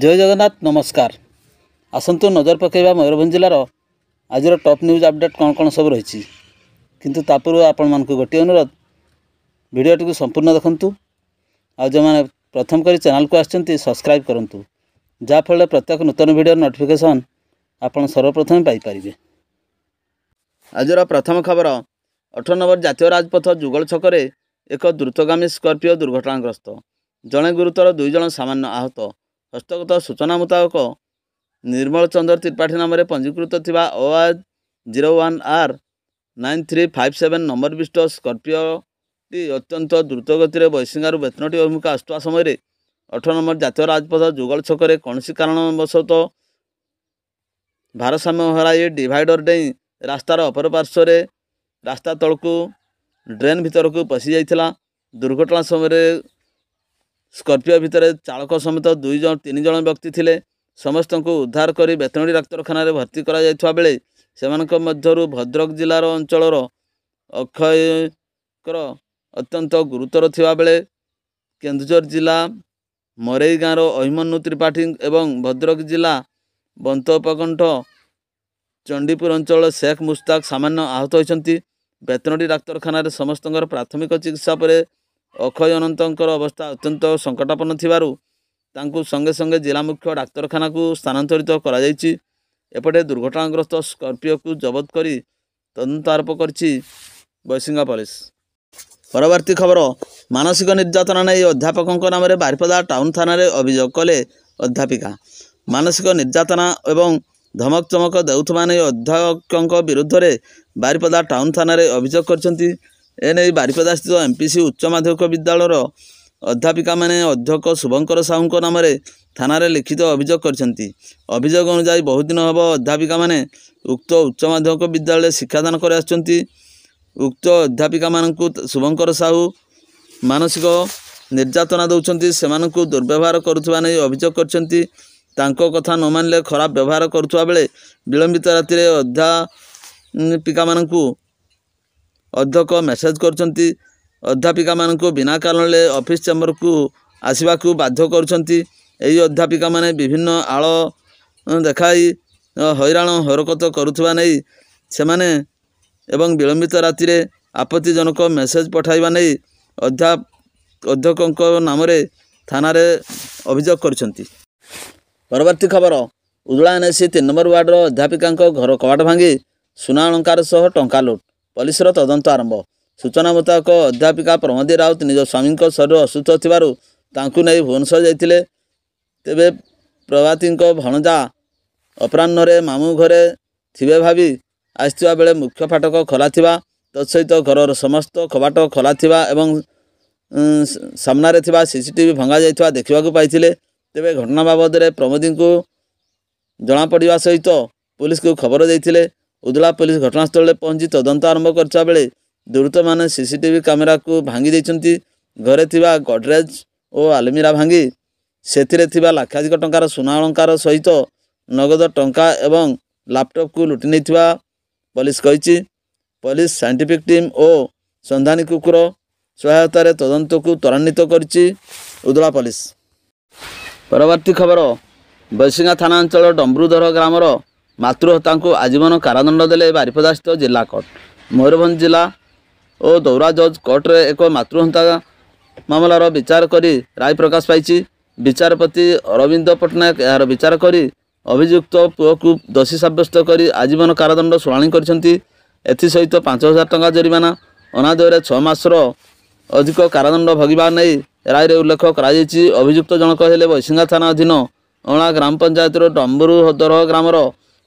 जय जगन्नाथ नमस्कार। आसतु नजर पकेबा मयूरभंज जिलार आज टॉप न्यूज अपडेट कौन कौन सब रही किंतु तापूर्व आपण मानक गोटे अनुरोध वीडियोटी को संपूर्ण देखंतु आ जो मैंने प्रथम करी चैनल को आछंती सब्सक्राइब करंतु जाफल प्रत्येक नूतन वीडियो नोटिफिकेशन आपण सर्वप्रथम पाई परिबे। आज प्रथम खबर 18 नंबर जातीय राजपथ जुगल छकरे एक द्रुतगामी स्कॉर्पियो दुर्घटनाग्रस्त, जड़े गुरुतर 2 जन सामान्य आहत। हस्तगत सूचना मुताबक निर्मल चंद्र त्रिपाठी नाम पंजीकृत थिबा OR 01R 9357 नंबर विशिष्ट स्कॉर्पियो टी अत्यंत द्रुतगति बैसिंगारू बेतनटी अभिमुख आसुवा समय 18 नंबर जातीय राजपथ जुगल छकरे कौन कारणवशत भारसाम्य हराई डिवाइडर डेई रास्तार अपर पार्श्व रास्ता तलकू ड्रेन भीतर को पशि जाइथिला। दुर्घटना समय स्कॉर्पियो भितर चालक समेत 3 जन व्यक्ति थिले। समस्त को उद्धार कर बेतनटी डाक्तखाना भर्ती करा जायथवा बेले सेमानक मध्यरु भद्रक जिलार अंचलर अक्षयकर अत्यंत गुरुतर थिबा बेले केन्दुझर जिला मरेई गाँवर अभिमन्यु त्रिपाठी एवं भद्रक जिला बंतोपकंठ चंडीपुर अंचल शेख मुस्ताक सामान्य आहत होती। बेतनटी डाक्तखाना समस्त प्राथमिक चिकित्सा पर अक्षय अनंतर अवस्था अत्यंत संकटापन्न थिबारु तांकु संगे संगे जिला मुख्य डाक्तखाना को स्थानांतरित करा जायछि। एपटे दुर्घटनाग्रस्त स्कॉर्पियो को जबत करी तदंत आरंभ करछि बैसिंगा पुलिस। परवर्ती खबर मानसिक निर्यातना नहीं अध्यापकों नाम बारिपदा टाउन थाना अभियोग कले अध्यापिका। मानसिक निर्यातना एवं धमक चमक देउथबा नहीं अध्यापकों विरुद्ध में बारिपदा टाउन थाना अभियोग करछन्ति। एने बारिपदा स्थित MPC उच्च माध्यमिक विद्यालय अध्यापिका माने अध्यक्ष शुभंकर साहू नाम थाना लिखित अभियोग करछन्ति। अभियोग अनुसार बहुत दिन हम अध्यापिका माने उक्त उच्च माध्यमिक विद्यालय शिक्षादान कर आछन्ति। उक्त अध्यापिका मानकु शुभंकर साहू मानसिक निर्यातना दौरान सेमानकु दुर्व्यवहार करुवा नहीं अभियोग करछन्ति। तांको कथा न मानले खराब व्यवहार करुवा बेले विलंबित राति अध्यापिका मानकु अध्यक्ष मेसेज करछन्ति। अध्यापिका मानकु बिना कारण ऑफिस चेम्बर को आसवाकू बाध्य करछन्ति। एही अध्यापिका माने विभिन्न आळ देखाई हैरान हरकत करुवा नहीं सेमाने एवं विलंबित राति आपत्तिजनक मेसेज पठाइबा नहीं अध्यक्षों नाम थाना अभियोग करछन्ति। परवर्ती खबर उदला NSC 3 नंबर वार्डर अध्यापिका घर कबाट भांगी सुना अलंकार सह टंका लुट, पुलिस तदंत आरंभ। सूचना मुताबक अध्यापिका प्रमोदी राउत निज स्वामी शरीर असुस्थ थिबारु तांकु नहीं भुवनेश्वर जाइतिले। तेबे प्रभाती भणजा अपराह्न मामू घरे थिबे भावी आसथिबा बेले मुख्य फाटक खोला थिबा तत्सहित घर समस्त कबाट खोला थिबा एवं सामने थिबा CCTV भंगा जाइथिबा देखिबाकू पाइथिले। तेबे घटना बाबद प्रमोदी को जना पड़ा सहित पुलिस को खबर देते। उदला पुलिस घटनास्थल पहुंची तदंत आरंभ करता बेले दुर्वृत्त माने CCTV कैमेरा को भांगी देइछन्ति। घरे थिबा गडरेज और आलमीरा भांगी सेथिरे थिबा लाखाधिक टंकार सुना अलंकार सहित नगद टंका एवं लैपटॉप को लुटि नैथिबा पुलिस कहिछि। पुलिस साइंटिफिक टीम और संधानी कुकुर सहायतार तदंत को त्वरान्वित करिछि उदला पुलिस। परवर्ती खबर बैसिंगा थाना अंचल डम्बरुधर ग्रामर मातृहत्या को आजीवन कारादंड देले बारिपदा स्थित जिला कोर्ट। मयूरभंज जिला और दौरा जज कोर्ट रे एक मातृहत्या मामलार विचार करी राय प्रकाश पाई। विचारपति अरविंद पट्टनायक यार विचार करी अभियुक्त पुओ को दोषी साब्यस्त करी आजीवन कारादंड शुणाणी करछन्ति। एथिसहित 5000 टंका जरिमाना अनादय 6 मासर अधिक कारादंड भोगिबा नहीं राय उल्लेख कराଯାଇଛି। अभियुक्त जनक हेले बैसिंगा थाना अधीन अणा ग्राम पंचायत डम्बरुधर ग्रामर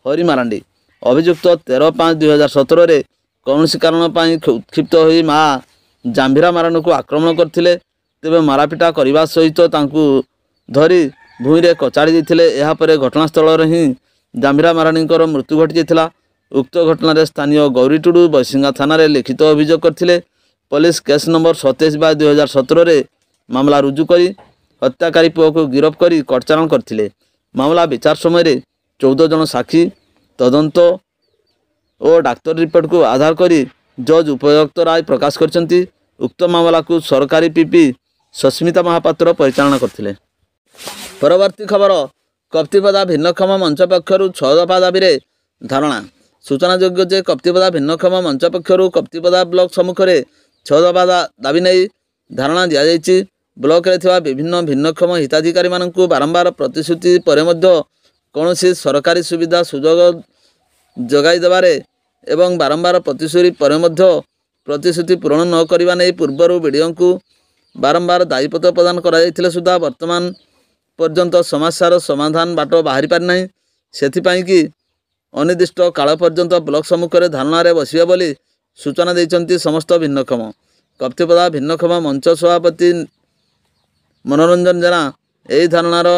हरि मारांडी। अभियुक्त 13/5/2017 कौन कारण उत्क्षिप्त हो माँ जांभीरा माराणी को आक्रमण करथिले। तेबे मारापिटा करने सहित धरी भूई रे कचाड़ी देथिले। यापर घटनास्थल ही जांभीरा माराणी मृत्यु घटी जाइथिला। उक्त घटना स्थानीय गौरी टुडू बैसिंगा थाना लिखित अभियोग करथिले। पुलिस केस नंबर 27/2017 मामला रुजु करी हत्याकारी पुओ को गिरफ्त करी कोर्ट चालाण करथिले। मामला विचार समय 14 जन साक्षी तदंत और डाक्तर रिपोर्ट को आधार करी जज उपयुक्त राय प्रकाश करछन्ति। उक्त मामला को सरकारी PP सस्मिता महापात्र परिचालना करथिले। परवर्ती खबर କପ୍ତିପଦା ଭିନ୍ନକ୍ଷମ ମଞ୍ଚ ପକ୍ଷରୁ 6 ଦଫା ଦାବିରେ ଧାରଣା। ସୂଚନାଯୋଗ୍ୟ ଯେ କପ୍ତିପଦା ଭିନ୍ନକ୍ଷମ ମଞ୍ଚ ପକ୍ଷରୁ କପ୍ତିପଦା ବ୍ଲକ ସମ୍ମୁଖରେ 6 ଦଫା ଦାବି ନେଇ ଧାରଣା ଦିଆଯାଇଛି। ବ୍ଲକରେ ଥିବା ବିଭିନ୍ନ ଭିନ୍ନକ୍ଷମ ହିତାଧିକାରୀମାନଙ୍କୁ ବାରମ୍ବାର ପ୍ରତିଶ୍ରୁତି ପରେ ମଧ୍ୟ କୌଣସି ସରକାରୀ ସୁବିଧା ସୁଯୋଗ ଯୋଗାଇ ଦେବାରେ ଏବଂ ବାରମ୍ବାର ପ୍ରତିଶ୍ରୁତି ପରେ ମଧ୍ୟ ପ୍ରତିଶ୍ରୁତି ପୂରଣ ନ କରିବା ନେଇ ପୂର୍ବରୁ ବିଡ଼ିଓଙ୍କୁ ବାରମ୍ବାର ଦାୟୀପତ୍ର ପ୍ରଦାନ କରାଯାଇଥିଲେ ସୁଦ୍ଧା ବର୍ତ୍ତମାନ ପର୍ଯ୍ୟନ୍ତ ସମସ୍ୟାର ସମାଧାନ ବାଟ ବାହାରି ପାରିନାହିଁ। ସେଥିପାଇଁ କି ଅନିର୍ଦ୍ଦିଷ୍ଟ କାଳ ପର୍ଯ୍ୟନ୍ତ ବ୍ଲକ ସମ୍ମୁଖରେ ଧାରଣାରେ ବସିବେ ବୋଲି ସୂଚନା ଦେଇଛନ୍ତି ସମସ୍ତ ଭିନ୍ନକ୍ଷମ। କପ୍ତିପଦା ଭିନ୍ନକ୍ଷମ ମଞ୍ଚ ସଭାପତି ମନୋରଞ୍ଜନ ଜେନା ଏହି ଧାରଣାର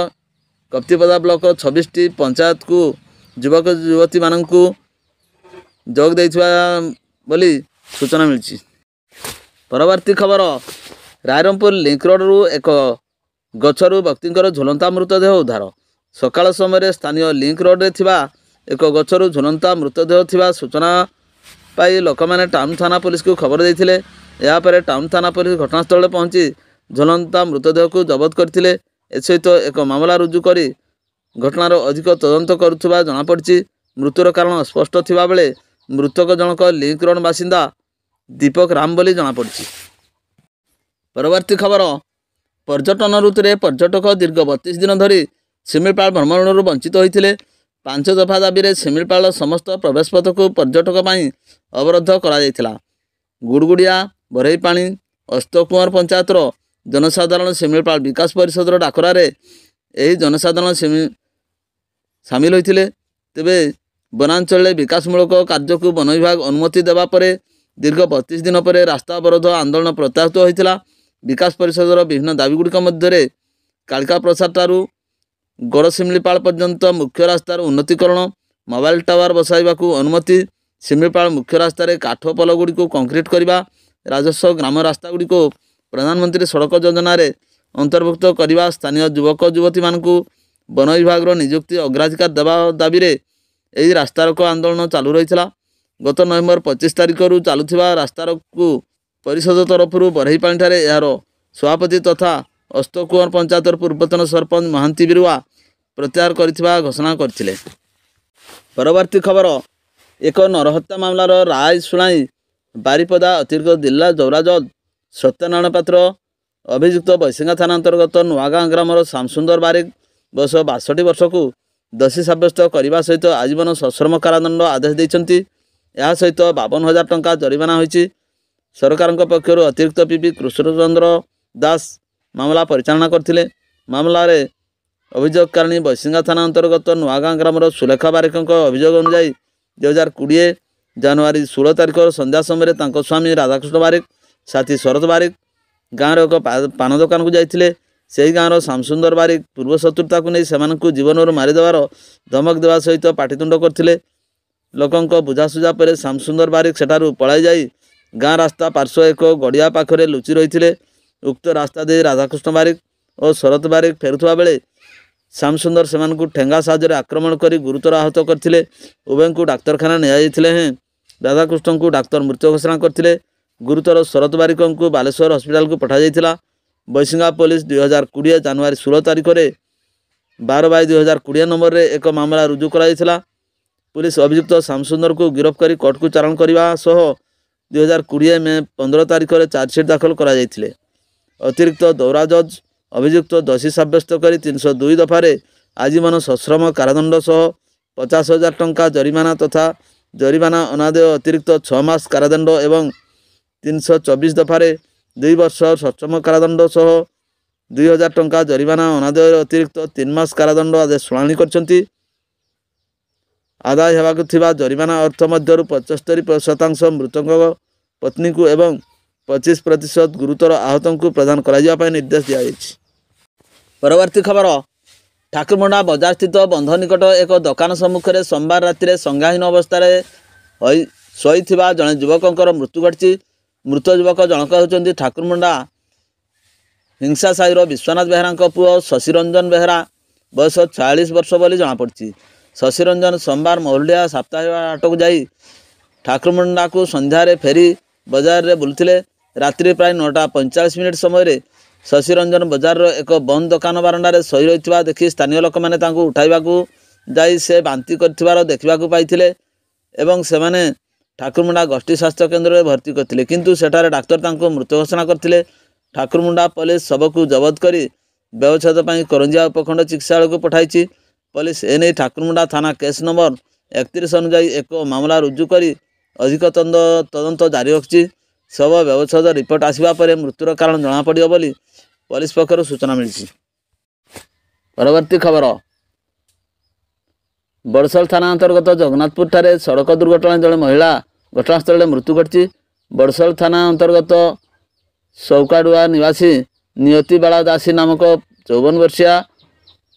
କପ୍ତିପଦା ବ୍ଲକର 26ଟି ପଞ୍ଚାୟତକୁ ଯୁବକ ଯୁବତୀମାନଙ୍କୁ ଯୋଗ ଦେଇଥିବା ବୋଲି ସୂଚନା ମିଳିଛି। ପରବର୍ତ୍ତୀ ଖବର, ରାଇରଙ୍ଗପୁର ଲିଙ୍କ ରୋଡ଼ରୁ ଏକ ଗଛରୁ ବ୍ୟକ୍ତିଙ୍କର ଝୁଲନ୍ତା ମୃତଦେହ ଉଦ୍ଧାର। ସକାଳ ସମୟରେ ସ୍ଥାନୀୟ ଲିଙ୍କ ରୋଡ଼ରେ ଥିବା ଏକ ଗଛରୁ ଝୁଲନ୍ତା ମୃତଦେହ ଥିବା ସୂଚନା ପାଇ ଲୋକମାନେ ଟାଉନ ଥାନା ପୁଲିସକୁ ଖବର ଦେଇଥିଲେ। ଏହାପରେ ଟାଉନ ଥାନା ପୁଲିସ ଘଟଣାସ୍ଥଳରେ ପହଞ୍ଚି ଝୁଲନ୍ତା ମୃତଦେହକୁ ଜବତ କରିଥିଲେ। ଏସହିତ ଏକ ମାମଲା ରୁଜୁ କରି ଘଟଣାର ଅଧିକ ତଦନ୍ତ କରୁଥିବା ଜଣାପଡ଼ିଛି। ମୃତ୍ୟୁର କାରଣ ଅସ୍ପଷ୍ଟ ଥିବାବେଳେ ମୃତକ ଜଣକ ଲିଙ୍କ ରୋଡ଼ ବାସିନ୍ଦା ଦୀପକ ରାମ ବୋଲି ଜଣାପଡ଼ିଛି। ପରବର୍ତ୍ତୀ ଖବର, ପର୍ଯ୍ୟଟନ ଋତୁରେ ପର୍ଯ୍ୟଟକ ଦୀର୍ଘ 32 ଦିନ ଧରି ଶିମିଳିପାଳ ଭ୍ରମଣରୁ ବଞ୍ଚିତ ହୋଇଥିଲେ। 5 ଦଫା ଦାବିରେ ଶିମିଳିପାଳର ସମସ୍ତ ପ୍ରବେଶପଥକୁ ପର୍ଯ୍ୟଟକ ପାଇଁ ଅବରୋଧ କରାଯାଇଥିଲା। ଗୁଡ଼ଗୁଡ଼ିଆ, ବରେଇପାଣି, ଅସ୍ତକୁଅଁର ପଞ୍ଚାୟତର ଜନସାଧାରଣ ଶିମିଳିପାଳ ବିକାଶ ପରିଷଦର ଡାକରାରେ ଏହି ଜନସାଧାରଣ ସାମିଲ ହୋଇଥିଲେ। ତେବେ ବନାଞ୍ଚଳରେ ବିକାଶମୂଳକ କାର୍ଯ୍ୟକୁ ବନ ବିଭାଗ ଅନୁମତି ଦେବା ପରେ ଦୀର୍ଘ 32 ଦିନ ପରେ ରାସ୍ତା ଅବରୋଧ ଆନ୍ଦୋଳନ ପ୍ରତ୍ୟାହୃତ ହୋଇଥିଲା। ବିକାଶ ପରିଷଦର ବିଭିନ୍ନ ଦାବିଗୁଡ଼ିକ ମଧ୍ୟରେ କାଳିକା ପ୍ରସାଦ ଠାରୁ ଗଡ଼ଶିମିଳିପାଳ ପର୍ଯ୍ୟନ୍ତ ମୁଖ୍ୟ ରାସ୍ତାର ଉନ୍ନତିକରଣ, ମୋବାଇଲ ଟାୱାର ବସାଇବାକୁ ଅନୁମତି, ଶିମିଳିପାଳ ମୁଖ୍ୟ ରାସ୍ତାରେ କାଠ ପୋଲଗୁଡ଼ିକୁ କଂକ୍ରିଟ କରିବା, ରାଜସ୍ୱ ଗ୍ରାମ ରାସ୍ତାଗୁଡ଼ିକୁ ପ୍ରଧାନମନ୍ତ୍ରୀ ସଡ଼କ ଯୋଜନାରେ ଅନ୍ତର୍ଭୁକ୍ତ କରିବା, ସ୍ଥାନୀୟ ଯୁବକ ଯୁବତୀମାନଙ୍କୁ ବନ ବିଭାଗର ନିଯୁକ୍ତି ଅଗ୍ରାଧିକାର ଦେବା ଦାବିରେ ଏହି ରାସ୍ତାରୋକ ଆନ୍ଦୋଳନ ଚାଲୁ ରହିଥିଲା। ଗତ ନଭେମ୍ବର 25 ତାରିଖରୁ ଚାଲୁଥିବା ରାସ୍ତାରୋକକୁ ପରିଷଦ ତରଫରୁ ବରେଇପାଣିଠାରେ ଏହାର ସଭାପତି ତଥା ଅସ୍ତକୁଅଁର ପଞ୍ଚାୟତର ପୂର୍ବତନ ସରପଞ୍ଚ ମହାନ୍ତି ବିରୁଆ ପ୍ରତ୍ୟାହାର କରିଥିବା ଘୋଷଣା କରିଥିଲେ। ପରବର୍ତ୍ତୀ ଖବର, ଏକ ନରହତ୍ୟା ମାମଲାର ରାୟ ଶୁଣାଇ ବାରିପଦା ଅତିରିକ୍ତ ଜିଲ୍ଲା ଜୌରା ଜଜ୍ ସତ୍ୟନାରାୟଣ ପାତ୍ର ଅଭିଯୁକ୍ତ ବୈଶିଙ୍ଗା ଥାନା ଅନ୍ତର୍ଗତ ନୂଆଗାଁ ଗ୍ରାମର ଶ୍ୟାମସୁନ୍ଦର ବାରିକ ବୟସ 62 ବର୍ଷକୁ ଦୋଷୀ ସାବ୍ୟସ୍ତ କରିବା ସହିତ ଆଜୀବନ ସଶ୍ରମ କାରାଦଣ୍ଡ ଆଦେଶ ଦେଇଛନ୍ତି। ଏହା ସହିତ 52,000 ଟଙ୍କା ଜରିମାନା ହୋଇଛି। ସରକାରଙ୍କ ପକ୍ଷରୁ ଅତିରିକ୍ତ ପିପି କୃଷ୍ଣଚନ୍ଦ୍ର ଦାସ ମାମଲା ପରିଚାଳନା କରିଥିଲେ। ମାମଲାରେ ଅଭିଯୋଗକାରିଣୀ ବୈଶିଙ୍ଗା ଥାନା ଅନ୍ତର୍ଗତ ନୂଆଗାଁ ଗ୍ରାମର ସୁଲେଖା ବାରିକଙ୍କ ଅଭିଯୋଗ ଅନୁଯାୟୀ 2020 ଜାନୁଆରୀ 16 ତାରିଖର ସନ୍ଧ୍ୟା ସମୟରେ ତାଙ୍କ ସ୍ୱାମୀ ରାଧାକୃଷ୍ଣ ବାରିକ, ସାଥୀ ଶରତ ବାରିକ ଗାଁର ଏକ ପାନ ଦୋକାନକୁ ଯାଇଥିଲେ। ସେହି ଗାଁର ଶ୍ୟାମସୁନ୍ଦର ବାରିକ ପୂର୍ବ ଶତ୍ରୁତାକୁ ନେଇ ସେମାନଙ୍କୁ ଜୀବନରୁ ମାରିଦେବାର ଧମକ ଦେବା ସହିତ ପାଟିତୁଣ୍ଡ କରିଥିଲେ। ଲୋକଙ୍କ ବୁଝାସୁଝା ପରେ ଶ୍ୟାମସୁନ୍ଦର ବାରିକ ସେଠାରୁ ପଳାଇ ଯାଇ ଗାଁ ରାସ୍ତା ପାର୍ଶ୍ୱ ଏକ ଗଡ଼ିଆ ପାଖରେ ଲୁଚି ରହିଥିଲେ। ଉକ୍ତ ରାସ୍ତା ଦେଇ ରାଧାକୃଷ୍ଣ ବାରିକ ଓ ଶରତ ବାରିକ ଫେରୁଥିବା ବେଳେ ଶ୍ୟାମସୁନ୍ଦର ସେମାନଙ୍କୁ ଠେଙ୍ଗା ସାହାଯ୍ୟରେ ଆକ୍ରମଣ କରି ଗୁରୁତର ଆହତ କରିଥିଲେ। ଉଭୟଙ୍କୁ ଡାକ୍ତରଖାନା ନିଆଯାଇଥିଲେ ହେଁ ରାଧାକୃଷ୍ଣଙ୍କୁ ଡାକ୍ତର ମୃତ ଘୋଷଣା କରିଥିଲେ। ଗୁରୁତର ଶରତ ବାରିକଙ୍କୁ ବାଲେଶ୍ୱର ହସ୍ପିଟାଲକୁ ପଠାଯାଇଥିଲା। ବୈଶିଙ୍ଗା ପୋଲିସ 2020 ଜାନୁଆରୀ 16 ତାରିଖରେ 12/2020 ନମ୍ବରରେ ଏକ ମାମଲା ରୁଜୁ କରାଯାଇଥିଲା। ପୁଲିସ ଅଭିଯୁକ୍ତ ଶ୍ୟାମସୁନ୍ଦରକୁ ଗିରଫ କରି କୋର୍ଟକୁ ଚାଲାଣ କରିବା ସହ 2020 ମେ 15 ତାରିଖରେ ଚାର୍ଜସିଟ୍ ଦାଖଲ କରାଯାଇଥିଲେ। ଅତିରିକ୍ତ ଦୌରା ଜଜ୍ ଅଭିଯୁକ୍ତ ଦୋଷୀ ସାବ୍ୟସ୍ତ କରି 302 ଦଫାରେ ଆଜୀବନ ସଶ୍ରମ କାରାଦଣ୍ଡ ସହ 50,000 ଟଙ୍କା ଜରିମାନା ତଥା ଜରିମାନା ଅନାଦେୟ ଅତିରିକ୍ତ 6 ମାସ କାରାଦଣ୍ଡ ଏବଂ 324 ଦଫାରେ 2 ବର୍ଷ ସଶ୍ରମ କାରାଦଣ୍ଡ ସହ 2,000 ଟଙ୍କା ଜରିମାନା ଅନାଦେୟ ଅତିରିକ୍ତ 3 ମାସ କାରାଦଣ୍ଡ ଆଦେଶ ଶୁଣାଣି କରିଛନ୍ତି। ଆଦାୟ ହେବାକୁ ଥିବା ଜରିମାନା ଅର୍ଥ ମଧ୍ୟରୁ 75% ମୃତକ ପତ୍ନୀଙ୍କୁ ଏବଂ 25% ଗୁରୁତର ଆହତଙ୍କୁ ପ୍ରଦାନ କରାଯିବା ପାଇଁ ନିର୍ଦ୍ଦେଶ ଦିଆଯାଇଛି। ପରବର୍ତ୍ତୀ ଖବର, ଠାକୁରମୁଣ୍ଡା ବଜାରସ୍ଥିତ ବନ୍ଧ ନିକଟ ଏକ ଦୋକାନ ସମ୍ମୁଖରେ ସୋମବାର ରାତିରେ ସଂଜ୍ଞାହୀନ ଅବସ୍ଥାରେ ଶୋଇଥିବା ଜଣେ ଯୁବକଙ୍କର ମୃତ୍ୟୁ ଘଟିଛି। ମୃତ ଯୁବକ ଜଣକ ହେଉଛନ୍ତି ଠାକୁରମୁଣ୍ଡା ହିଂସା ସାହିର ବିଶ୍ୱନାଥ ବେହେରାଙ୍କ ପୁଅ ଶଶିରଞ୍ଜନ ବେହେରା, ବୟସ 46 ବର୍ଷ ବୋଲି ଜଣାପଡ଼ିଛି। ଶଶିରଞ୍ଜନ ସୋମବାର ମହୁଲଡ଼ିହା ସାପ୍ତାହିକ ହାଟକୁ ଯାଇ ଠାକୁରମୁଣ୍ଡାକୁ ସନ୍ଧ୍ୟାରେ ଫେରି ବଜାରରେ ବୁଲୁଥିଲେ। ରାତ୍ରି ପ୍ରାୟ 9:45 ସମୟରେ शशिरंजन बजार एक बंद दुकान बारंडार शई रही देखि स्थानीय लोक मैंने उठाइबा जाई से बांती कर देखा पाई एवं से माने ठाकुरमुंडा गोष्ठी स्वास्थ्य केन्द्र में भर्ती करते किंतु सेठारे डाक्तर मृत घोषणा करते। ठाकुरमुंडा पुलिस शव को जबत कर व्यवच्छेद करंजिया उपखंड चिकित्सालय को पठाई। पुलिस एने ठाकुरमुंडा थाना केस नंबर 31 अनुजाई एक मामला रुजु कर अधिक तदंत जारी रखी। शव व्यवच्छेद रिपोर्ट आसवा पर मृत्युर कारण जना पड़ो बोली पुलिस पक्षर सूचना मिली। परवर्ती खबर बड़सल थाना अंतर्गत जगन्नाथपुर ठारे सड़क दुर्घटना जड़े महिला घटनास्थल में मृत्यु घटी। बड़सल थाना अंतर्गत सौकाडुआ निवासी नियति बाला दासी नामक 54 वर्षीय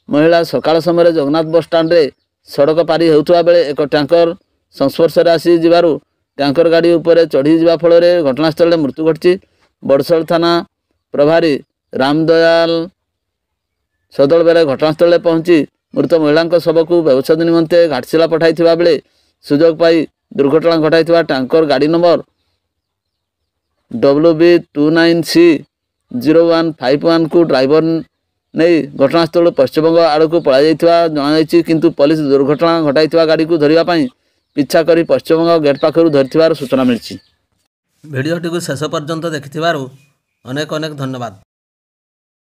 महिला सकाल समय जगन्नाथ बस स्टाण्ड रे सड़क पारी होता बेले एक टैंकर संस्पर्श में आसी जीवारु टैंकर गाड़ी उपर चढ़ी जा फल घटनास्थल में मृत्यु घटी। बड़सल थाना प्रभारी रामदयाल सदल बेले घटनास्थल में पहुंची मृत महिला शव को व्यवच्छेद निमंते घाटशिला पठाई बेले सुजोग पाई दुर्घटना घटाई टैंकर गाड़ी नंबर WB29C0151 को ड्राइवर नहीं घटनास्थल पश्चिमबंग आड़ को पलाई जनाई किंतु पुलिस दुर्घटना घटाई गाड़ी को धरने पिछा कर पश्चिमबंग गेट पाखर धरी सूचना मिली। भिडियोटी को शेष पर्यंत देखि अनेक अनेक धन्यवाद।